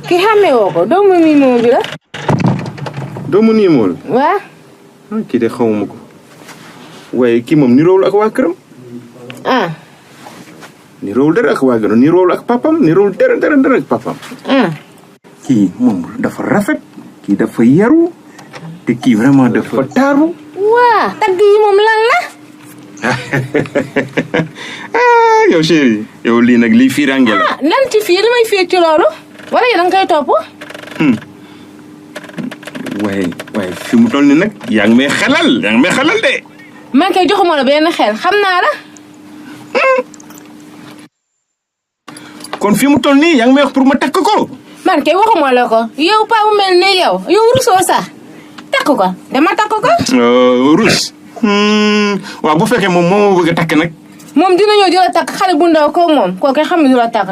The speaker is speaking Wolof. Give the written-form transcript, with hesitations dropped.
ki xamee woo ko doomu Nimo bi la. doomu Nimo la. waaw. kii de xamuma ko waaye kii moom niroowul ak waa këram. niroowul dara ak waa këram niroowul ak papam niroowul dara ak papam. kii moom dafa rafet kii dafa yaru te kii vraiment dafa taaru. waa tagg yi moom lan la. yow chéri yow lii nag lii fiiraange la. lan ci fii damay fiir ci loolu. wala yéen a ngi koy topp. waaye fi mu toll nii nag yaa ngi may xelal de. man kay joxuma la benn xel xam naa la. kon fi mu toll nii yaa ngi may wax pour ma takk ko. man kay waxuma la ko yow pa bu mel ni yow rusoo sax takk ko dama takk ko. rus. waaw bu fekkee moom moo bëgg a takk nag. moom dina ñëw di la takk xale bu ndaw ko moom kooku xam ne du la takk.